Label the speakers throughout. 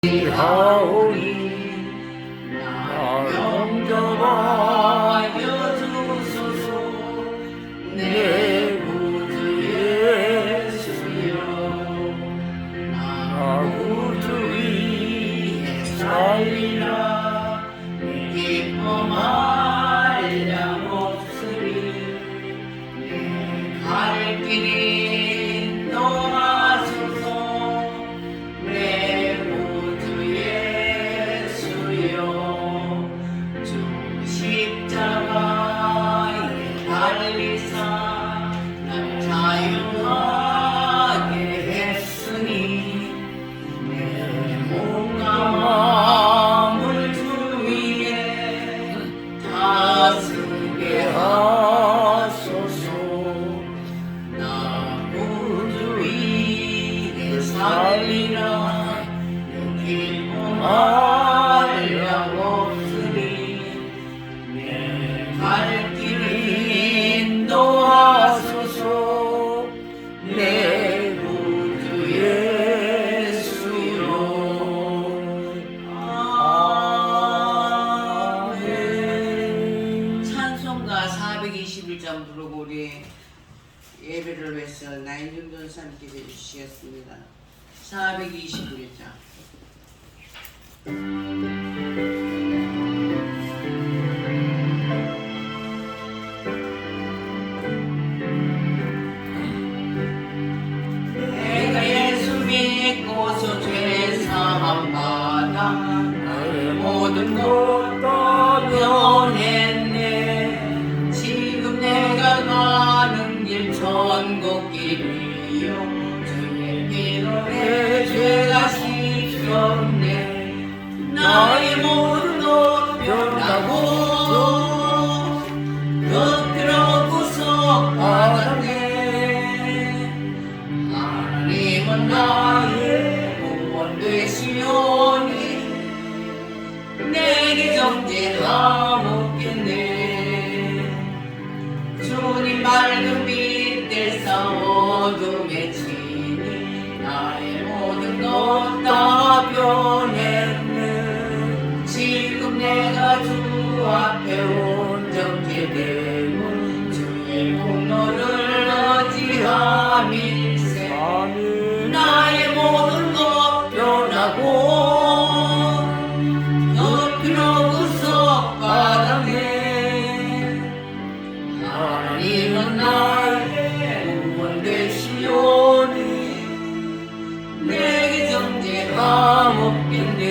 Speaker 1: 하오니 나 용서하여 주소서. 내 구주 예수여, 나 구주 위에 살리라. 내 기쁨하리라 몹쓰리. 내 갈 길이 인도하소서. 내 구주 예수여, 주 십자가에 달리사 날 자유하게 했으니 내 몸과 마음을 주 위에 다스게 하소서. 나 구주 위에 살리라. 내 기쁨하리라 몹쓰리. 내 갈 길을 인도하소서. 내 구주 예수여. 아멘. 찬송가 421장 부르고 우리 예배를 위해서 나인중전사 함께 해주시겠습니다. 421장. 내가 예수 믿고서 죄사함 받아 나의 모든 것 다 변했네. 지금 내가 가는 길 천국길이요, 주의 피로 내 죄가 씻겼네. 나의 모든 것 변하고 겉으로 구속받았네. 하나님은 나의 구원 되시오니 내게 정죄함 없겠네. 주님 밝은 빛 대사 어둠에 치니 나의 모든 것 다 변했네. 지금 내가 주 앞에 온전케 되고 주의 공로를 의지함일세. 나의 모든 것 변하고 겉으로 구속받았네. 하나님은 나의 구원 되시오니 내게 정죄함 없겠네.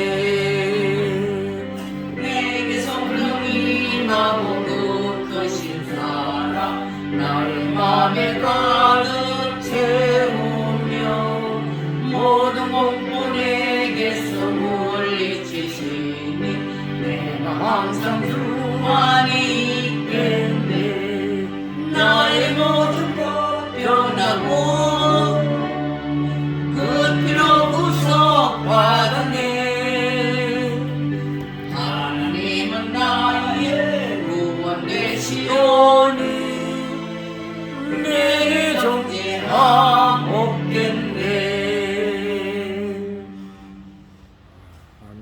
Speaker 1: 내게 성령 임하고 크신 사랑 나의 맘에 가득 채우며 모든 공포 내게서 물리치시니 내가 항상 주 안에 있겠네. 나의 모든 것 변하고 겉으로 구속받았네. 하나님은 나의 구원 되시오니 내게 정죄함 없겠네.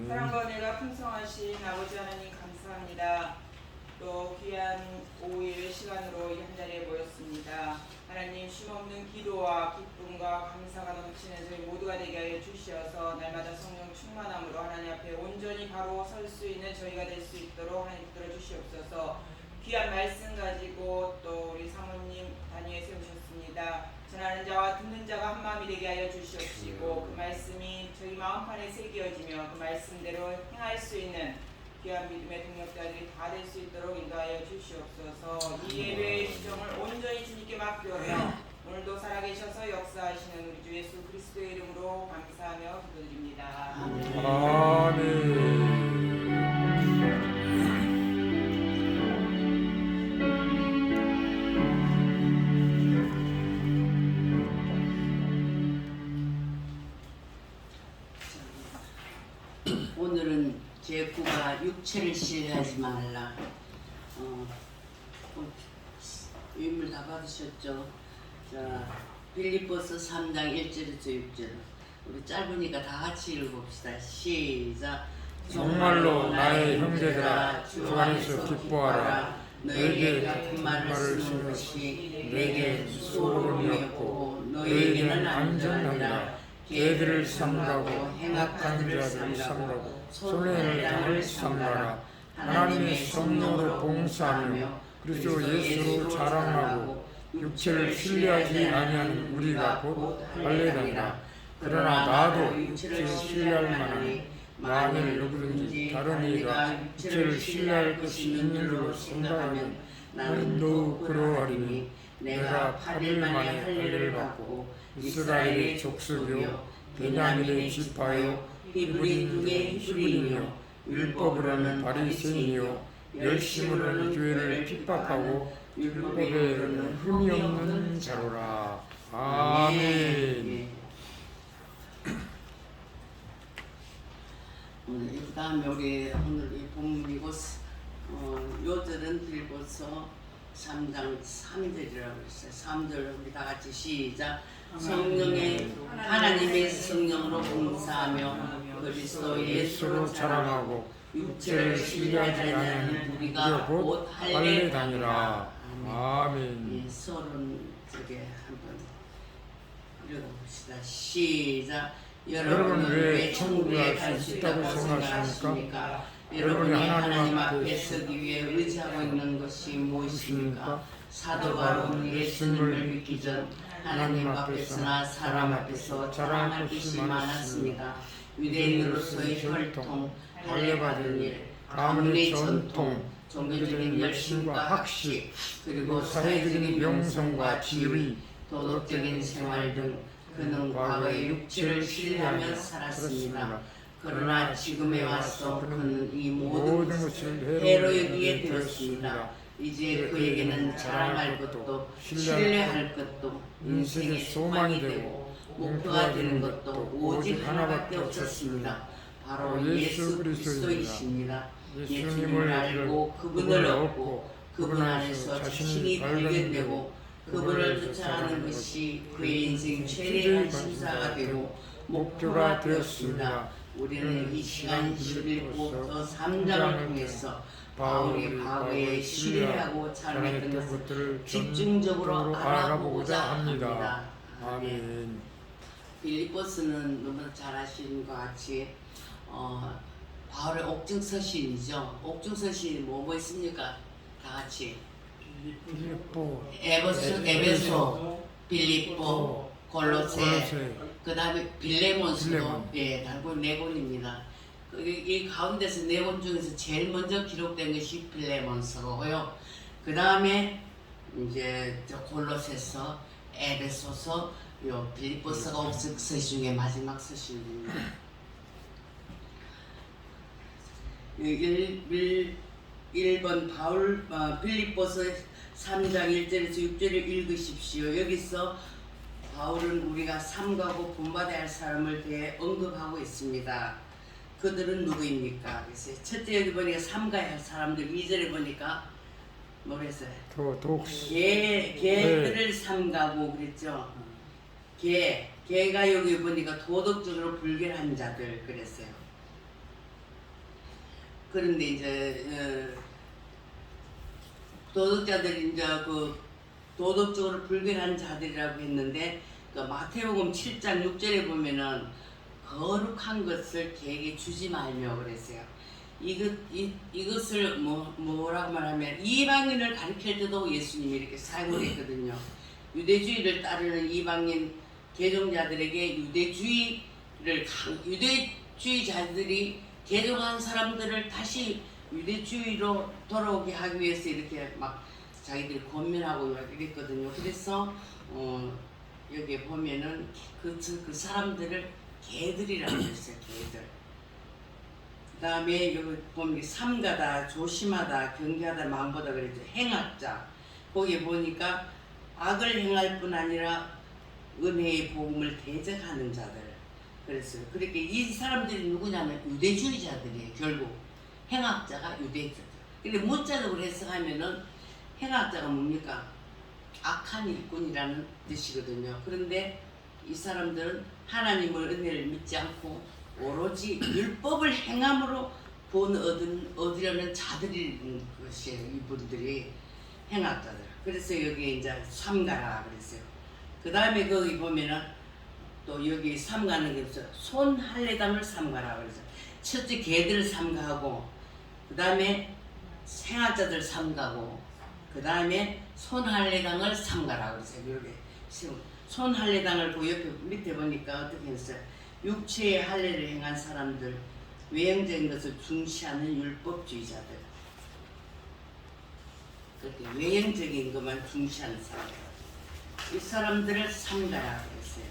Speaker 2: 사랑과 은혜가 풍성하신 아버지 하나님 감사합니다. 또 귀한 오후의 시간으로 이 한 자리에 모였습니다. 하나님 쉼없는 기도와 기쁨과 감사가 넘치는 저희 모두가 되게 하여 주시어서 날마다 성령 충만함으로 하나님 앞에 온전히 바로 설 수 있는 저희가 될 수 있도록 하나님 붙들어 주시옵소서. 귀한 말씀 가지고 또 우리 사모님 단위에 세우셨습니다. 전하는 자와 듣는 자가 한 마음이 되게 하여 주시옵시고 그 말씀이 저희 마음판에 새겨지며 그 말씀대로 행할 수 있는 귀한 믿음의 동력자들이 다 될 수 있도록 인도하여 주시옵소서. 이 예배의 시정을 온전히 주님께 맡겨며 오늘도 살아계셔서 역사하시는 우리 주 예수 그리스도의 이름으로 감사하며 기도드립니다.
Speaker 1: 아멘. 오늘은 제9가 육체를 신뢰하지 말라. 유인물 다 받으셨죠? 자, 빌립보서 3장 1절에서 6절. 우리 짧으니까 다 같이 읽어봅시다. 시작.
Speaker 3: 정말로 나의 형제들아 주 안에서 기뻐하라. 너에게 같은 말을 쓰는 것이 내게 소원이었고 너에게는 안전함이라. 개들을 삼가고 행악한 자들을 삼가고 손해를 당을 삼가라. 하나님의 성령으로 봉사하며 그리스도 예수로 자랑하고 육체를 신뢰하지 아니하는 우리가 곧 할례다니라. 그러나 나도 육체를 신뢰할 만하니 만일 누구든지 다른 이가 육체를 신뢰할 것이 있는 줄로 생각하면 나는 더욱 그러하리니 내가 8일 만에 할례를 받고 이스라엘의 족속이요 베냐민의 지파요 히브리 중에 히브리이며 율법으로는 바리새인이요 열심으로는 교회를 핍박하고 율법에는 흠이 없는 자로라. 아멘.
Speaker 1: 그 다음에 우리 오늘 이 본문이고 요절은 빌보서 3장 3절이라고 했어요. 3절 우리 다 같이 시작. 성령의 하나님의 성령으로 봉사하며 그리스도 예수로 자랑하고 육체를 신뢰하지 않는 우리가 곧 할례다니라.
Speaker 3: 아멘.
Speaker 1: 예, 서론 쪽에 한번 읽어봅시다. 시작. 여러분은 왜 천국에 갈 수 있다고 생각하십니까? 여러분이 하나님 앞에 서기 위해 의지하고 있는 것이 무엇입니까? 사도 바울은 예수님을 믿기 전 하나님 앞에서나 사람 앞에서 자랑할 것이 많았습니다. 유대인으로서의 혈통, 할례받은 일, 가문의 전통, 종교적인 열심과 학식, 그리고 사회적인 명성과 지위, 도덕적인 생활 등 그는 과거에 육체를 신뢰하며 살았습니다. 그러나 지금에 와서 그는 이 모든 것을 해로 여기게 되었습니다. 이제 그에게는 자랑할 것도 신뢰할 것도 인생의 소망이 되고 목표가 되는 것도 오직 하나밖에 없었습니다. 바로 예수 그리스도이십니다. 예수님을 알고 그분을 얻고 그분 안에서 자신이 발견되고 그분을 쫓아가는 것이 그의 인생 최대한 심사가 되고 목표가 되었습니다. 우리는 이 시간 11부터 3장을 통해서 바울이 과거에 신뢰하고 자랑했던 것들을 집중적으로 알아보고자 합니다.
Speaker 3: 아멘.
Speaker 1: 빌립보서는 너무나 잘 아시는 것 같이 바울의 옥중서신이죠. 옥중서신이 뭐 있습니까? 다 같이
Speaker 3: 빌립보,
Speaker 1: 에베소, 빌립보, 골로새, 그 다음에 빌레몬서도
Speaker 3: 빌레몬.
Speaker 1: 예, 달고 네 권입니다. 이 가운데서 네 권 중에서 제일 먼저 기록된 것이 빌레몬서고요. 그 다음에 이제 골로새서, 에베소서, 요 빌립보서가 옥중서신 중에 마지막 서신입니다. 1번 바울 빌립보서 3장 1절에서 6절을 읽으십시오. 여기서 바울은 우리가 삼가고 본받아야 할 사람을 대해 언급하고 있습니다. 그들은 누구입니까? 그래서 첫째 여기 보니까 삼가야 할 사람들, 2절에 보니까 뭐랬어요? 개들을 삼가고 그랬죠. 개가 여기 보니까 도덕적으로 불결한 자들 그랬어요. 그런데 이제 도덕자들이 이제 그 도덕적으로 불결한 자들이라고 했는데 그 마태복음 7장 6절에 보면은 거룩한 것을 개에게 주지 말며 그랬어요. 이것을 뭐라고 말하면 이방인을 가리킬 때도 예수님이 이렇게 사용을 했거든요. 유대주의를 따르는 이방인 개종자들에게 유대주의자들이 개종한 사람들을 다시 유대주의로 돌아오게 하기 위해서 이렇게 막 자기들이 권면하고 이랬거든요. 그래서 여기 보면은 그 사람들을 개들이라고 했어요. 개들. 그 다음에 여기 보면 삼가다, 조심하다, 경계하다, 마음보다 그랬죠. 행악자. 거기에 보니까 악을 행할 뿐 아니라 은혜의 복음을 대적하는 자들. 그랬어요. 그렇게 이 사람들이 누구냐면 유대주의자들이에요. 결국 행악자가 유대주의자. 근데 문자적으로 해석하면은 행악자가 뭡니까? 악한 일꾼이라는 뜻이거든요. 그런데 이 사람들은 하나님의 은혜를 믿지 않고 오로지 율법을 행함으로 본 얻으려는 자들인 것이에요. 이분들이 행악자들. 그래서 여기 이제 삼가라 그랬어요. 그 다음에 거기 보면은 또 여기 삼가는 게 없어요. 손할례당을 삼가라 그랬어요. 첫째 개들 삼가하고 그 다음에 행악자들 삼가고 그 다음에 손할례당을 삼가라 그랬어요. 이렇게 손할례당을 그 옆에 밑에 보니까 어떻게 했어요? 육체의 할례를 행한 사람들, 외형적인 것을 중시하는 율법주의자들, 그렇게 외형적인 것만 중시하는 사람들, 이 사람들을 삼가라 그랬어요.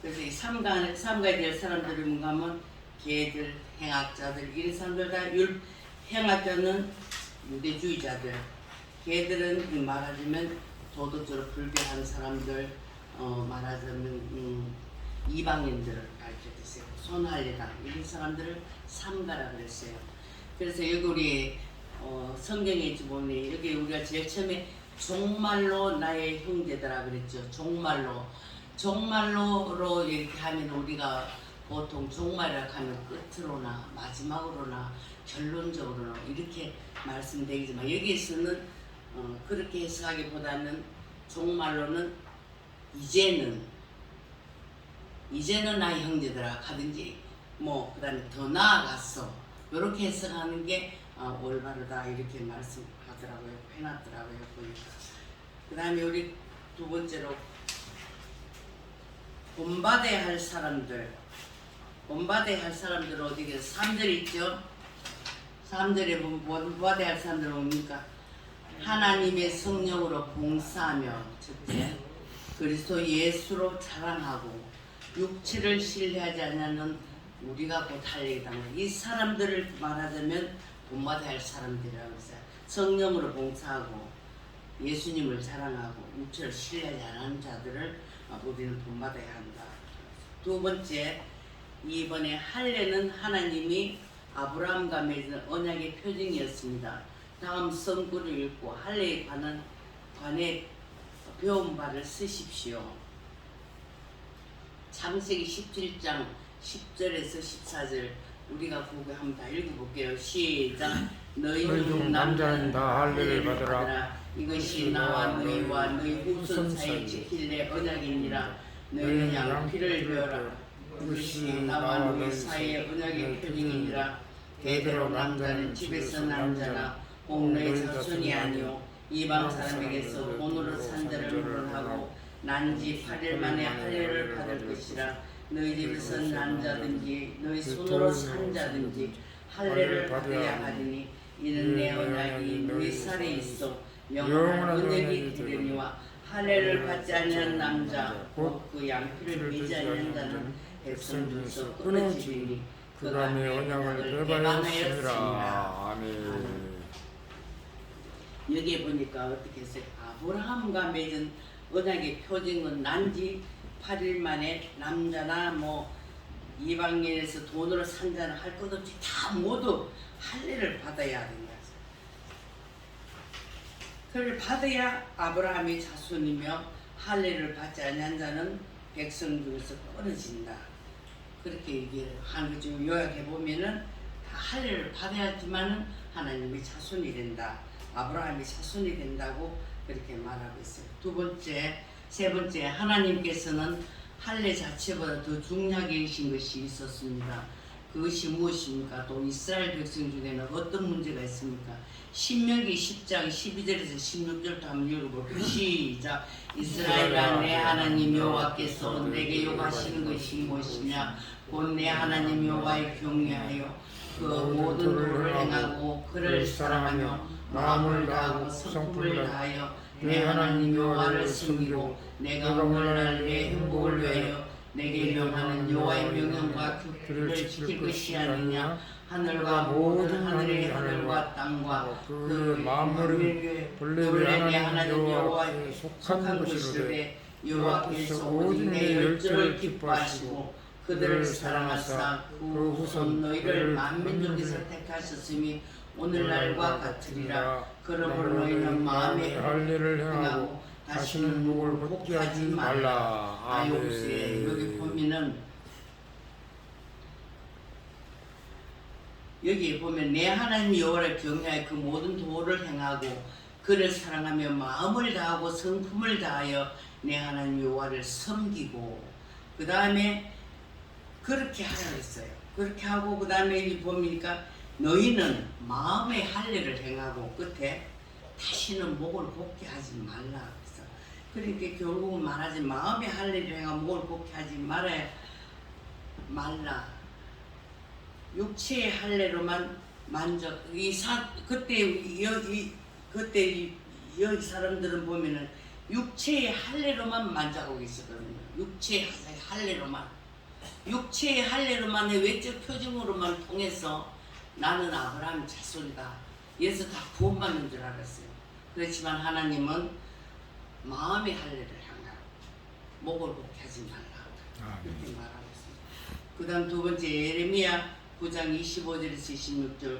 Speaker 1: 그래서 이 삼가야 될 사람들이 뭔가 하면 개들, 행악자들, 이런 사람들 다 행악자는 유대주의자들, 개들은 말하자면 도덕적으로 불교하는 사람들, 말하자면 이방인들을 가르쳐주세요. 손할례당 이런 사람들을 삼가라 그랬어요. 그래서 여기 우리 성경에 보면 여기 우리가 제일 처음에 종말로 나의 형제들아 그랬죠. 종말로로 이렇게 하면 우리가 보통 종말이라고 하면 끝으로나 마지막으로나 결론적으로나 이렇게 말씀되지만 여기에서는 그렇게 해석하기보다는 종말로는 이제는 나의 형제들아 하든지 뭐 그다음에 더 나아갔어 이렇게 해석하는 게 올바르다 이렇게 말씀하더라고요. 해놨더라고요. 보니까. 그다음에 우리 두 번째로 본받아야 할 사람들 어디 계세요? 3절 있죠? 3절에 본받아야 할 사람들은 뭡니까? 하나님의 성령으로 봉사하며 첫째 그리스도 예수로 자랑하고 육체를 신뢰하지 않는 우리가 곧 할례당을 이 사람들을 말하자면 본받아야 할 사람들이라고 했어요. 성령으로 봉사하고 예수님을 자랑하고 육체를 신뢰하지 않는 자들을 우리는 본받아야 한다. 두 번째, 이번에 할례는 하나님이 아브라함과 맺은 언약의 표징이었습니다. 다음 성구를 읽고 할례에 관해 배운 바를 쓰십시오. 창세기 17장 10절에서 14절 우리가 보고 한번 다 읽어볼게요. 시작. 너희 중 남자는 다 할례를 받으라. 이것이 나와 너희와 너희 후손 사이 지킬 내 언약이니라. 너희는 양 피를 베어라. 이것이 나와 너희 사이의 언약의 표징이니라. 대대로 남자는 집에서 남자나 공로의 자손이 아니요 이방 사람에게서 본으로 산 자를 물론하고 난지 8일 만에 할례를 받을 것이라. 너희 집에서 남자든지 너희 손으로 산 자든지 할례를 받아야 하리니 이는 내 언약이 너희 살에 있어 영원한 언약이 되려니와 할례를 받지 않는 남자 곧 그 양피를 베지 않는 자는 백성 중에서 끊어지리니 그가 내 언약을 배반하였으니라.
Speaker 3: 아멘.
Speaker 1: 여기에 보니까 어떻게 했어요? 아브라함과 맺은 언약의 표징은 난지 8일 만에 남자나 뭐 이방인에서 돈으로 산 자는 할 것 없이 다 모두 할례를 받아야 된다. 그를 받아야 아브라함의 자손이며 할례를 받지 아니한 자는 백성 중에서 끊어진다. 그렇게 얘기하는 거죠. 요약해 보면은 다 할례를 받아야지만은 하나님의 자손이 된다. 아브라함의 자손이 된다고 그렇게 말하고 있어요. 세 번째, 하나님께서는 할례 자체보다 더 중요하게 여기신 것이 있었습니다. 그것이 무엇입니까? 또 이스라엘 백성 중에는 어떤 문제가 있습니까? 신명기 10장 12절에서 16절도 한번 읽어볼게요. 시작. 이스라엘아 내 하나님 여호와께서 내게 요구하시는 것이 무엇이냐? 곧 내 하나님 여호와의 경외하여 그 모든 도를 행하고 그를 사랑하며 마음을 다하고 성품을 다하여 내 하나님 여호와를 섬기고 내가 오늘날 내 행복을 위하여 내게 명하는 여호와의 명령과 규례를 지킬 것이 아니냐. 하늘과 모든 하늘의 하늘과 땅과 그 만물이 본래 내 하나님 여호와에 속한 것이로되 여호와께서 오직 내 열조를 기뻐하시고 그들을 사랑하사 그 후손 너희를 만민족에서 택하셨으니 오늘날과 같으리라. 그러므로 너희는 마음에
Speaker 3: 할례를 행하고 다시는 목을 곧게 하지 말라.
Speaker 1: 아용수에 여기
Speaker 3: 아멘.
Speaker 1: 보면은 여기에 보면 내 하나님 여호와를 경외하여 그 모든 도를 행하고 그를 사랑하며 마음을 다하고 성품을 다하여 내 하나님 여호와를 섬기고 그 다음에 그렇게 하라 했어요. 그렇게 하고 그 다음에 여기 보니까 너희는 마음의 할례를 행하고 끝에 다시는 목을 곱게 하지 말라 그랬어. 그러니까 결국은 말하지 마음의 할례를 행하고 목을 곱게 하지 말라. 육체의 할례로만 만족. 그때 여기 사람들은 보면은 육체의 할례로만 만족하고 있었거든요. 육체의 할례로만 외적 표징으로만 통해서 나는 아브라함 자손이다. 그래서 다 구원받는 줄 알았어요. 그렇지만 하나님은 마음의 할례를 향하라. 목을 곱게 하지 말라. 이렇게 말하고 있습니다. 그 다음 두 번째 예레미야 9장 25절에서 26절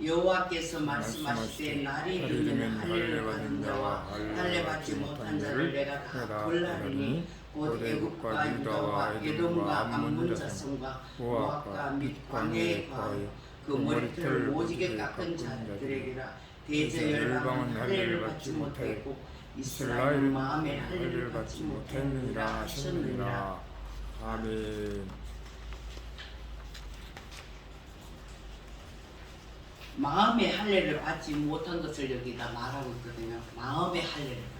Speaker 1: 여호와께서 말씀하실 때 날이 이르면 할례를 받은 자와 할례 받지 못한 자를 내가 다 벌하리니 곧 애굽과 유다와 에돔과 암몬 자손과 모압과 및 광야에 거하여 그 머리털을 오지게 깎은 자들에게라. 대저 열방은 할례를 받지 못하였고 이스라엘은 마음의 할례를 받지 못했느니라 하셨느니라.
Speaker 3: 아멘.
Speaker 1: 마음의 할례를 받지 못한 것을 여기다 말하고 있거든요. 마음의 할례를 받지.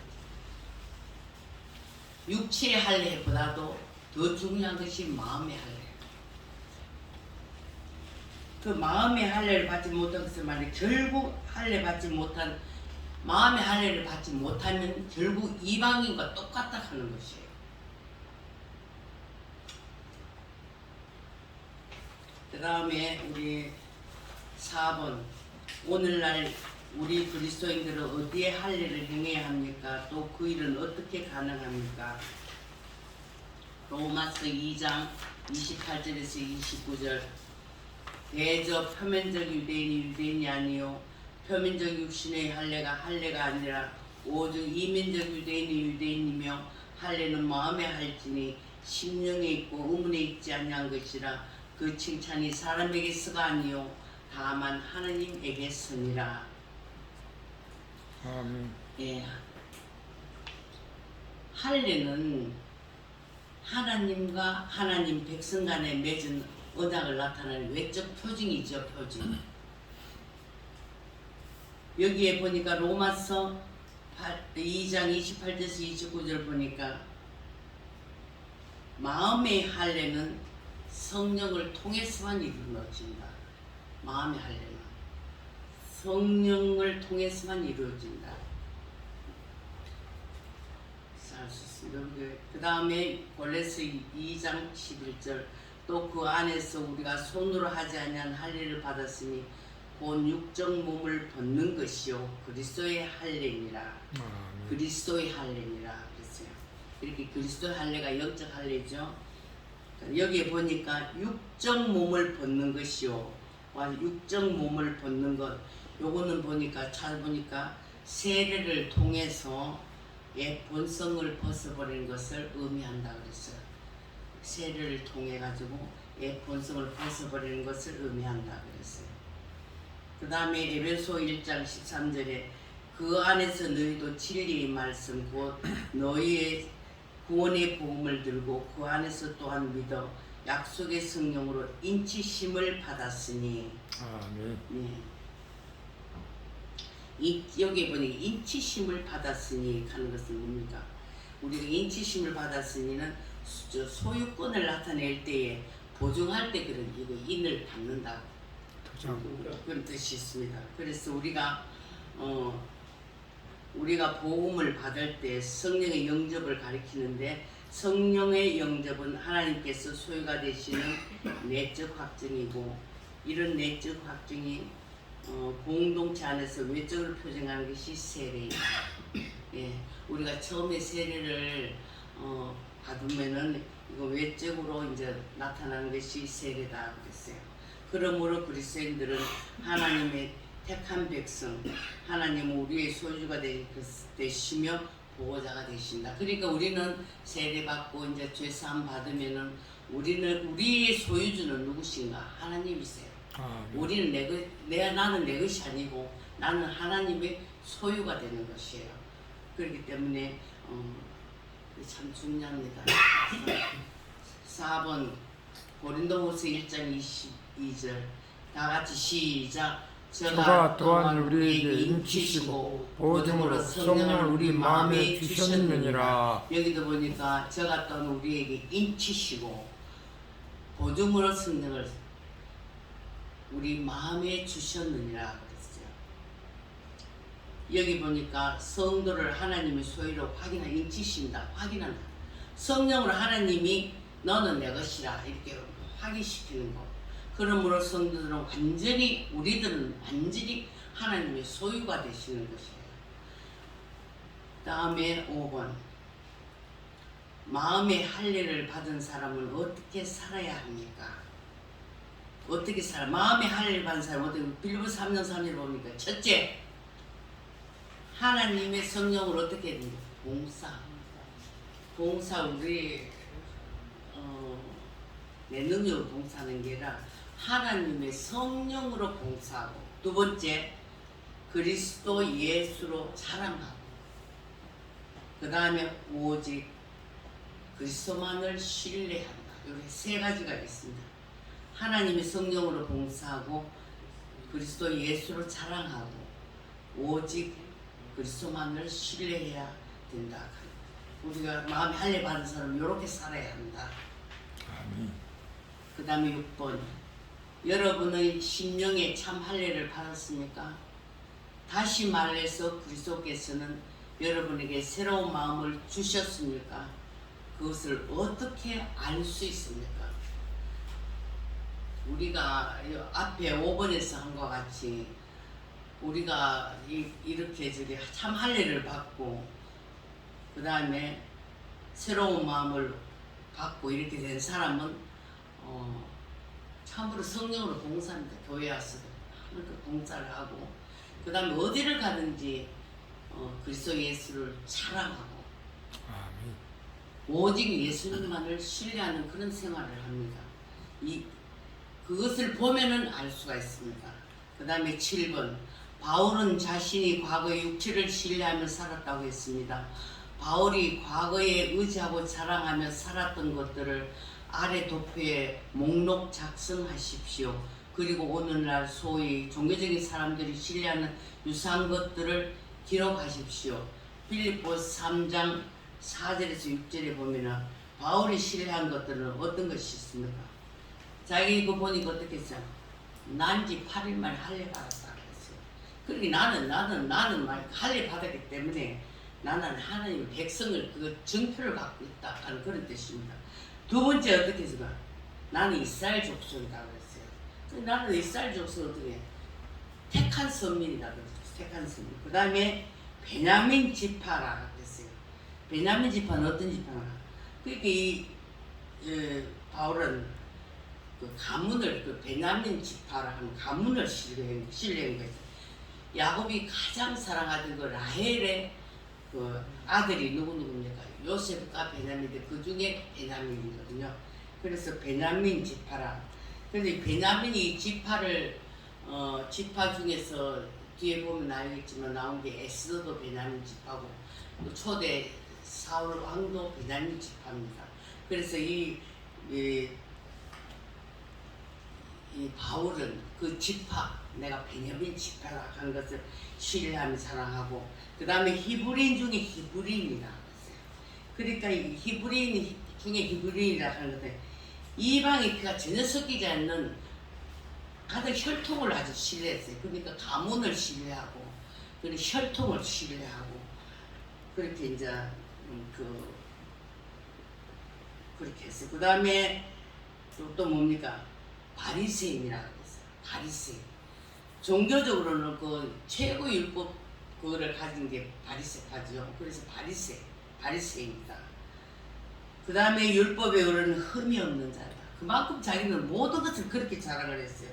Speaker 1: 육체의 할례보다도 더 중요한 것이 마음의 할례. 그 마음의 할례를 받지 못한 것을 말해 결국 할례 받지 못한 마음의 할례를 받지 못하면 결국 이방인과 똑같다 하는 것이에요. 그 다음에 우리 4번 오늘날 우리 그리스도인들은 어디에 할례를 행해야 합니까? 또 그 일은 어떻게 가능합니까? 로마서 2장 28절에서 29절 대저 표면적 유대인이 유대인이 아니요 표면적 육신의 할례가 아니라 오직 이면적 유대인이 유대인이며 할례는 마음에 할지니 심령에 있고 의문에 있지 아니한 것이라 그 칭찬이 사람에게서가 아니요 다만 하나님에게서니라.
Speaker 3: 아멘.
Speaker 1: 예. 할례는 하나님과 하나님 백성 간에 맺은 언약을 나타내는 외적 표징이죠. 표징. 여기에 보니까 로마서 2장 28절에서 29절 보니까 마음의 할례는 성령을 통해서만 이루어진다. 마음의 할례는 성령을 통해서만 이루어진다. 알 수 있습니다. 그 다음에 골로새 2장 11절 또 그 안에서 우리가 손으로 하지 아니한 할례를 받았으니 곧 육적 몸을 벗는 것이요 그리스도의 할례니라. 그리스도의 할례니라 그랬어요. 이렇게 그리스도의 할례가 영적 할례죠. 여기에 보니까 육적 몸을 벗는 것이요 육적 몸을 벗는 것 요거는 보니까 찾아보니까 세례를 통해서 옛 본성을 벗어버리는 것을 의미한다 그랬어요. 세례를 통해 가지고 옛 본성을 벗어버리는 것을 의미한다 그랬어요. 그 다음에 에베소 1장 13절에 그 안에서 너희도 진리의 말씀 곧 너희의 구원의 복음을 들고 그 안에서 또한 믿어 약속의 성령으로 인치심을 받았으니.
Speaker 3: 아멘.
Speaker 1: 네. 여기 보니 인치심을 받았으니 하는 것은 뭡니까? 우리가 인치심을 받았으니는 소유권을 나타낼 때에 보증할 때 그런 이거 인을 받는다 그런 뜻이 있습니다. 그래서 우리가 복음을 받을 때 성령의 영접을 가리키는데 성령의 영접은 하나님께서 소유가 되시는 내적 확증이고 이런 내적 확증이 공동체 안에서 외적으로 표정하는 것이 세례입니다. 예, 우리가 처음에 세례를 받으면은 이거 외적으로 이제 나타나는 것이 세례다 그랬어요. 그러므로 그리스도인들은 하나님의 택한 백성, 하나님은 우리의 소유가 되시며 보호자가 되신다. 그러니까 우리는 세례 받고 이제 죄 사함 받으면은 우리의 소유주는 누구신가? 하나님이세요.
Speaker 3: 아멘.
Speaker 1: 우리는 나는 내 것이 아니고 나는 하나님의 소유가 되는 것이에요. 그렇기 때문에 참 중요합니다. 4번 고린도후서 1장 22절 다 같이 시작.
Speaker 3: 저가 또한 우리에게 인치시고 보증으로 성령을 우리 마음에 주셨느니라.
Speaker 1: 여기도 보니까 저가 또한 우리에게 인치시고 보증으로 성령을 우리 마음에 주셨느니라 그랬어요. 여기 보니까 성도를 하나님의 소유로 인치신다, 확인한다. 성령으로 하나님이 너는 내 것이라 이렇게 확인시키는 거. 그러므로 성도들은 우리들은 완전히 하나님의 소유가 되시는 것이에요. 다음에 5번. 마음의 할례를 받은 사람은 어떻게 살아야 합니까? 어떻게 살아? 마음의 할례를 받은 사람은 어떻게? 빌립보서 3장 3절 보니까 첫째, 하나님의 성령을 어떻게 해야 됩니까? 봉사 우리 내 능력으로 봉사하는 게 아니라 하나님의 성령으로 봉사하고, 두 번째 그리스도 예수로 자랑하고, 그 다음에 오직 그리스도만을 신뢰한다. 이렇게 세 가지가 있습니다. 하나님의 성령으로 봉사하고, 그리스도 예수로 자랑하고, 오직 그리스도만을 신뢰해야 된다. 우리가 마음에 할례 받은 사람은 이렇게 살아야 한다.
Speaker 3: 아멘.
Speaker 1: 그 다음에 6번. 여러분의 심령에 참 할례를 받았습니까? 다시 말해서 그리스도께서는 여러분에게 새로운 마음을 주셨습니까? 그것을 어떻게 알 수 있습니까? 우리가 앞에 5번에서 한 것 같이 우리가 이렇게 참 할례를 받고 그 다음에 새로운 마음을 받고 이렇게 된 사람은 참으로 성령으로 봉사합니다. 교회 와서 하나님께 봉사를 하고, 그 다음에 어디를 가든지 그리스도 예수를 자랑하고,
Speaker 3: 아멘.
Speaker 1: 오직 예수님만을 신뢰하는 그런 생활을 합니다. 그것을 보면은 알 수가 있습니다. 그 다음에 7번. 바울은 자신이 과거의 육체를 신뢰하며 살았다고 했습니다. 바울이 과거에 의지하고 자랑하며 살았던 것들을 아래 도표에 목록 작성하십시오. 그리고 오늘날 소위 종교적인 사람들이 신뢰하는 유사한 것들을 기록하십시오. 빌립보서 3장 4절에서 6절에 보면은 바울이 신뢰한 것들은 어떤 것이 있습니까? 자기 이거 보니까 어떻게 했어요? 난지 8일 만에 할례 받았다 그랬어요. 그러니까 나는 할례 받았기 때문에 나는 하나님의 백성을 그 증표를 갖고 있다 하는 그런 뜻입니다. 두 번째 어떻게 했을까? 나는 이스라엘 족속이다 그랬어요. 나는 이스라엘 족속 어떻게 택한 선민이다 그랬어요. 택한 선민. 그 다음에 베냐민 지파라 그랬어요. 베냐민 지파는 어떤 지파나? 그러니까 바울은 그 가문을 베냐민 지파라 하는 가문을 신뢰한 거죠. 야곱이 가장 사랑하던 그 라헬의 그 아들이 누구입니까? 요셉과 베냐민인데 그 중에 베냐민이거든요. 그래서 베냐민 지파라. 그런데 베냐민이 지파를 지파 중에서 뒤에 보면 알겠지만 나온 게 에스더도 베냐민 지파고 또 초대 사울 왕도 베냐민 지파입니다. 그래서 이 바울은 그 지파, 내가 베냐민 지파라 하는 것을 신뢰하며 사랑하고, 그 다음에 히브리인 중에 히브리인이라 했어요. 그러니까 이 히브리인 중에 히브리인이라 하는 것은 이방의 피가 전혀 섞이지 않는 가장 혈통을 아주 신뢰했어요. 그러니까 가문을 신뢰하고, 그리고 혈통을 신뢰하고, 그렇게 이제 그렇게 했어요. 그 다음에 또 뭡니까? 바리새인이라고 했어요. 바리새인. 종교적으로는 그 최고 율법 그거를 가진 게 바리새파죠. 그래서 바리새입니다. 그 다음에 율법에 의뢰는 흠이 없는 자다. 그만큼 자기는 모든 것을 그렇게 자랑을 했어요.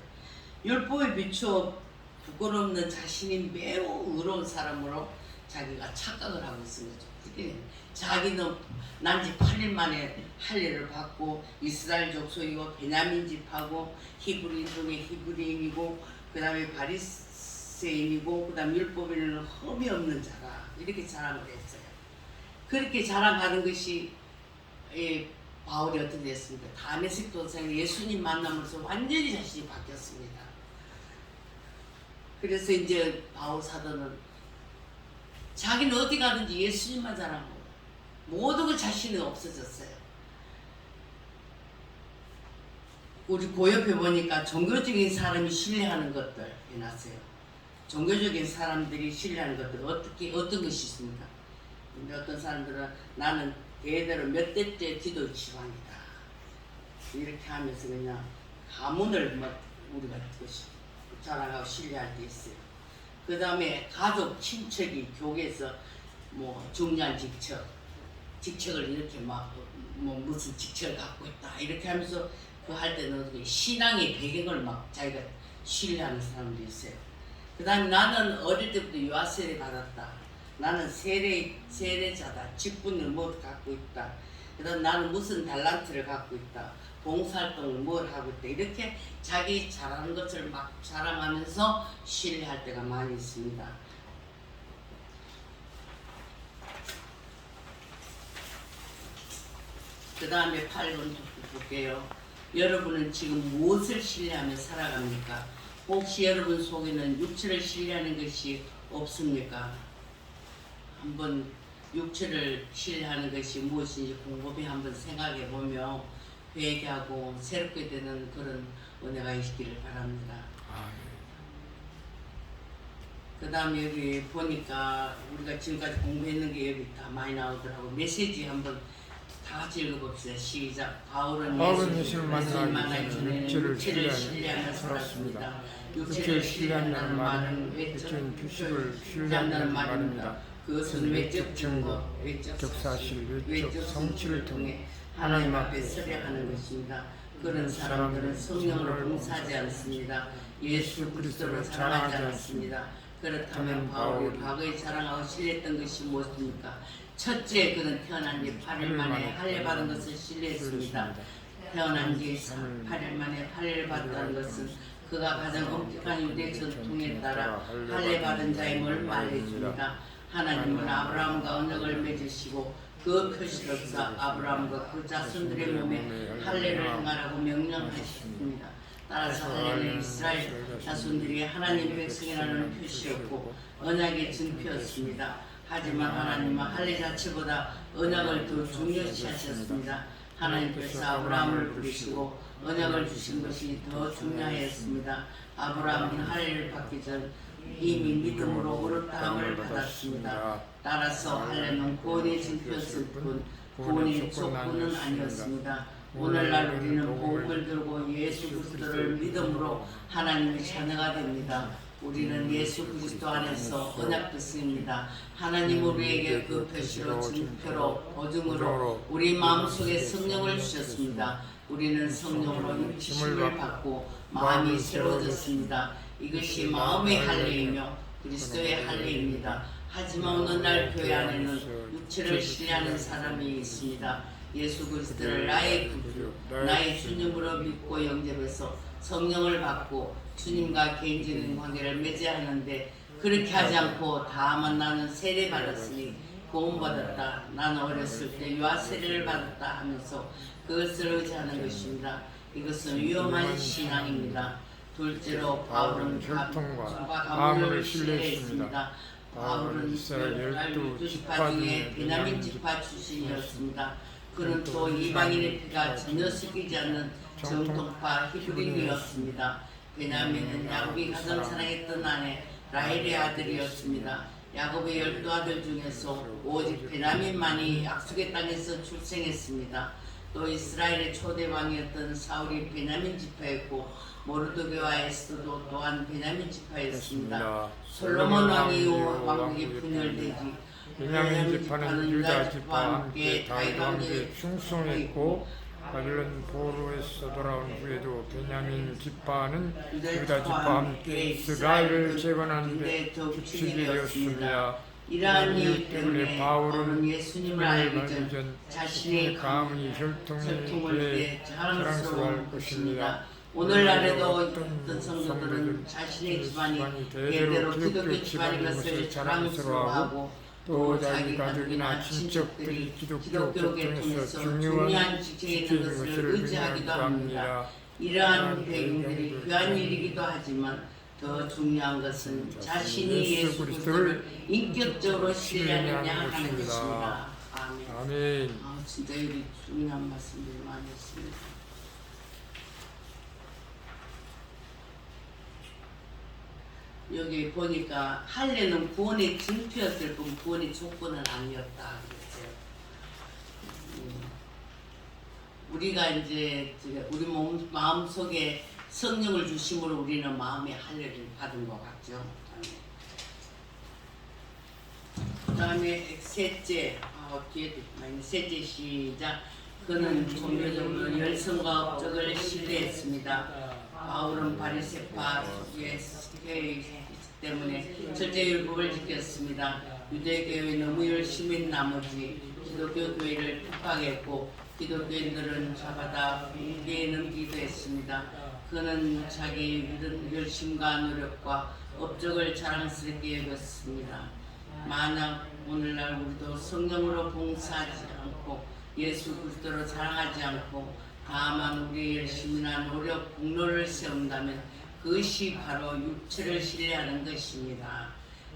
Speaker 1: 율법에 비추어 부끄럽는 자신이 매우 의로운 사람으로 자기가 착각을 하고 있는 거죠. 그게 자기는 난지 8일 만에 할례를 받고 이스라엘 족속이고 베냐민 집하고 히브리인 중에 히브리인이고 그 다음에 바리새인이고 그 다음 율법에는 흠이 없는 자가 이렇게 자랑을 했어요. 그렇게 자랑하는 것이 바울이 어떻게 됐습니까? 다메섹 도상에 예수님 만나면서 완전히 자신이 바뀌었습니다. 그래서 이제 바울 사도는 자기는 어디 가든지 예수님만 자랑하고 모든 것 자신이 없어졌어요. 우리 고옆에 보니까 종교적인 사람이 신뢰하는 것들 해놨어요. 종교적인 사람들이 신뢰하는 것들 어떤 것이 있습니까? 근데 어떤 사람들은 나는 대대로 몇 대째 기도 지방이다 이렇게 하면서 그냥 가문을 우리가 자랑하고 신뢰할 때 있어요. 그 다음에 가족 친척이 교회에서 뭐 중요한 직책을 이렇게 무슨 직책을 갖고 있다 이렇게 하면서 그 할 때는 신앙의 배경을 자기가 신뢰하는 사람도 있어요. 그 다음에 나는 어릴 때부터 유아세례 받았다. 나는 세례자다. 직분을 뭐 갖고 있다. 그 다음 나는 무슨 달란트를 갖고 있다. 봉사활동을 뭘 하고 있다. 이렇게 자기 잘하는 것을 자랑하면서 신뢰할 때가 많이 있습니다. 그 다음에 8번 볼게요. 여러분은 지금 무엇을 신뢰하며 살아갑니까? 혹시 여러분 속에는 육체를 신뢰하는 것이 없습니까? 한번 육체를 신뢰하는 것이 무엇인지 곰곰이 한번 생각해 보며 회개하고 새롭게 되는 그런 은혜가 있기를 바랍니다. 그 다음에 여기 보니까 우리가 지금까지 공부했는 게 여기 다 많이 나오더라고. 메시지 한번 다 같이 읽어봅시다. 시작. 바울은 예수를 만나기 전에 육체를 신뢰하며 살았습니다. 육체를 신뢰한다는 말은 외적 규식을 신뢰한다는 말입니다. 그것은 외적 증거, 외적 사실, 외적 성취를 통해 하나님 앞에 서려하는 것입니다. 그런 사람들은 성령으로 봉사하지 않습니다. 예수 그리스도를 사랑하지 않습니다. 그렇다면 바울이 과거에 자랑하고 신뢰했던 것이 무엇입니까? 첫째, 그는 태어난 지 8일 만에 할례 받은 것을 신뢰했습니다. 태어난 지 8일 만에 할례를 받았다는 것은 그가 가장 엄격한 유대 전통에 따라 할례 받은 자임을 말해줍니다. 하나님은 아브라함과 언약을 맺으시고 그 표시로서 아브라함과 그 자손들의 몸에 할례를 행하라고 명령하셨습니다. 따라서 할례는 이스라엘 자손들이 하나님 백성이라는 표시였고 언약의 증표였습니다. 하지만 하나님은 할례 자체보다 언약을 더 중요시하셨습니다. 하나님께서 아브라함을 부르시고 언약을 주신 것이 더 중요하였습니다. 아브라함은 할례를 받기 전 이미 믿음으로 의롭다함을 받았습니다. 따라서 할례는 구원의 증표였을 뿐 구원의 조건은 아니었습니다. 오늘날 우리는 복음을 들고 예수 그리스도를 믿음으로 하나님의 자녀가 됩니다. 우리는 예수 그리스도 안에서 언약됐습니다. 하나님 우리에게 그 표시로 증표로 보증으로 우리 마음속에 성령을 주셨습니다. 우리는 성령으로 인치심을 받고 마음이 새로워졌습니다. 이것이 마음의 할례이며 그리스도의 할례입니다. 하지만 오늘날 교회 안에는 육체를 신뢰하는 사람이 있습니다. 예수 그리스도를 나의 구주, 나의 주님으로 믿고 영접해서 성령을 받고 주님과 개인적인 관계를 맺어야 하는데 그렇게 하지 않고 다만 나는 세례 받았으니 구원받았다. 나는 어렸을 때 유아 세례를 받았다 하면서 그것을 의지하는 것입니다. 이것은 위험한 신앙입니다. 둘째로 바울은 결통과 가문을 신뢰했습니다. 바울은 이스라엘 12지파 중에 베냐민 지파 출신이었습니다. 그는 또 이방인의 피가 전혀 섞이지 않는 정통파 히브리인이었습니다. 베냐민은 야곱이 가장 사랑했던 아내 라헬의 아들이었습니다. 야곱의 12아들 중에서 오직 베냐민만이 약속의 땅에서 출생했습니다. 또 이스라엘의 초대 왕이었던 사울이 베냐민 지파였고 모르드게와 에스더도 또한 베냐민 지파였습니다. 솔로몬 왕이 이후 왕국이 분열되지
Speaker 3: 베냐민 지파는 유다 지파와 함께 다윗과 함께 충성했고 바빌론 포로에서 돌아온 후에도 베냐민 지파는 유다 지파와 함께 이스라엘을 재건하는 데 주축이 되었습니다.
Speaker 1: 이러한 이유 때문에 바울은 예수님을 알기 전 자신의 가문이 혈통에 대해 자랑스러워할 것입니다. 오늘날에도 어떤 성도들은 자신의 집안이 대대로 기독교 집안인 것을 자랑스러워하고 또 자기 가족이나 친척들이 기독교계 통해서 중요한 직책에 있는 것을 의지하기도 합니다. 이러한 배경들이 귀한 일이기도 하지만 더 중요한 것은 자신이 예수 그리스도를 인격적으로 신뢰하느냐 하는 것입니다. 아멘.
Speaker 3: 아멘.
Speaker 1: 진짜 여기 중요한 말씀들이 많이 있습니다. 여기 보니까 할례는 구원의 징표였을 뿐 구원의 조건은 아니었다 그랬어요. 우리가 이제 우리 마음 속에 성령을 주심으로 우리는 마음의 할례를 받은 것 같죠. 그다음에 셋째, 뒤에 셋째 시작. 그는 종교적으로 열성과 업적을 신뢰했습니다. 바울은 바리새파 속에 때문에 절제율법을 지켰습니다. 유대교회 너무 열심히 한 나머지 기독교 교회를 핍박했고 기독교인들은 잡아다 공개에 넘기기도 했습니다. 그는 자기 열심과 노력과 업적을 자랑스럽게 여겼습니다. 만약 오늘날 우리도 성령으로 봉사하지 않고 예수 그리스도로 자랑하지 않고 다만 우리의 열심이나 노력, 공로를 세운다면 그것이 바로 육체를 신뢰하는 것입니다.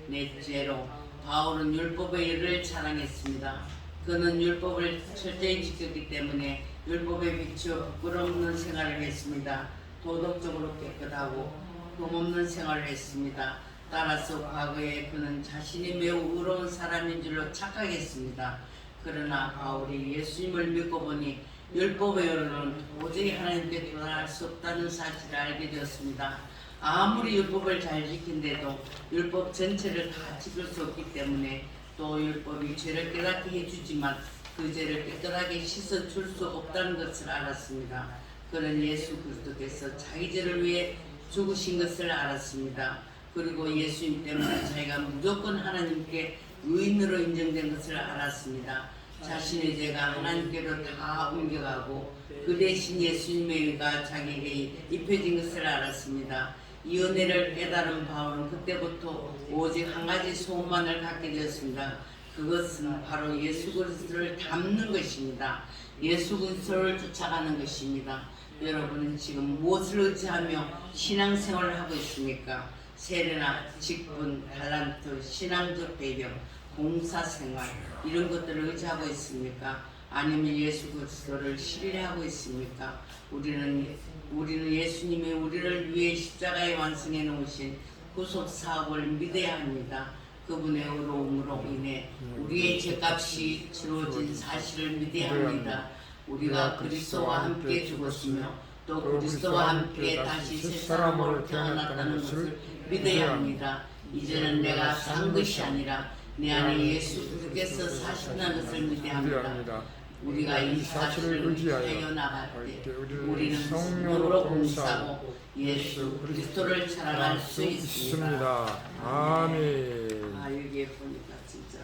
Speaker 1: 넷째로 바울은 율법의 일을 자랑했습니다. 그는 율법을 철저히 지켰기 때문에 율법에 비추어 부끄러움없는 생활을 했습니다. 도덕적으로 깨끗하고 흠없는 생활을 했습니다. 따라서 과거에 그는 자신이 매우 의로운 사람인 줄로 착각했습니다. 그러나 바울이 예수님을 믿고 보니 율법의 의로는 도저히 하나님께 도달할 수 없다는 사실을 알게 되었습니다. 아무리 율법을 잘 지킨데도 율법 전체를 다 지킬 수 없기 때문에 또 율법이 죄를 깨닫게 해주지만 그 죄를 깨끗하게 씻어줄 수 없다는 것을 알았습니다. 그는 예수 그리스도께서 자기 죄를 위해 죽으신 것을 알았습니다. 그리고 예수님 때문에 자기가 무조건 하나님께 의인으로 인정된 것을 알았습니다. 자신의 죄가 하나님께로 다 옮겨가고 그 대신 예수님의 의가 자기에게 입혀진 것을 알았습니다. 이 은혜를 깨달은 바울은 그때부터 오직 한 가지 소원만을 갖게 되었습니다. 그것은 바로 예수 그리스도를 닮는 것입니다. 예수 그리스도를 쫓아가는 것입니다. 여러분은 지금 무엇을 의지하며 신앙생활을 하고 있습니까? 세례나 직분, 달란트, 신앙적 배경, 봉사생활 이런 것들을 의지하고 있습니까? 아니면 예수 그리스도를 신뢰하고 있습니까? 우리는 예수님이 우리를 위해 십자가에 완성해 놓으신 구속 사업을 믿어야 합니다. 그분의 의로움으로 인해 우리의 죄값이 치러진 사실을 믿어야 합니다. 우리가 그리스도와 함께 죽었으며 또 그리스도와 함께 다시 새 사람으로 태어났다는 것을 믿어야 합니다. 이제는 내가 산 것이 아니라 내 안에 예수 그리스도께서 사신다는 것을 믿어야 합니다. 우리가 이 사실을 의지하여 나갈 때 우리는 성령으로 봉사하고 예수 그리스도를 자랑할 수 있습니다.
Speaker 3: 아멘.
Speaker 1: 여기에 보니까 진짜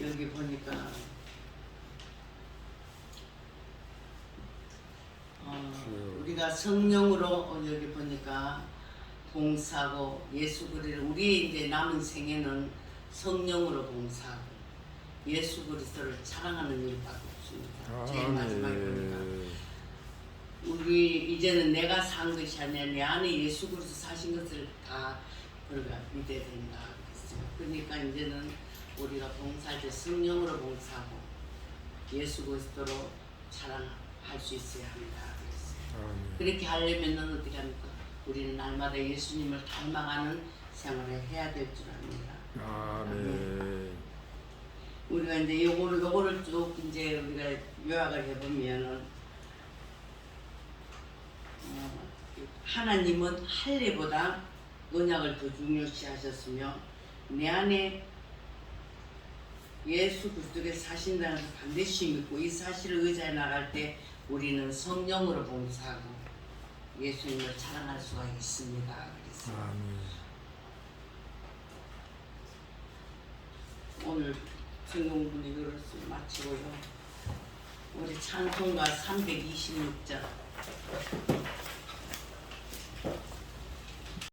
Speaker 1: 여기 보니까 우리가 성령으로 여기 보니까 봉사하고 예수 그리스도 우리 이제 남은 생애는 성령으로 봉사하고 예수 그리스도를 자랑하는 일밖에 없습니다. 제일 마지막에 보니까 우리 이제는 내가 산 것이 아니라 내 안에 예수 그리스도 사신 것을 다 우리가 믿어야 된다 그랬어요. 그러니까 이제는 우리가 봉사할 때 성령으로 봉사하고 예수 그리스도로 자랑할 수 있어야 합니다 그랬어요. 그렇게 하려면 어떻게 합니까? 우리는 날마다 예수님을 닮아가는 생활을 해야 될 줄 압니다.
Speaker 3: 아멘.
Speaker 1: 우리가 이제 요거를 쭉 이제 우리가 요약을 해보면은 하나님은 할례보다 언약을 더 중요시하셨으며 내 안에 예수 그리스도께서 사신다는 것을 반드시 믿고 이 사실을 의지해 나갈 때 우리는 성령으로 봉사하고 예수님을 자랑할 수가 있습니다. 그래서 오늘 성경 분위기를 마치고요. 우리 찬송가 326장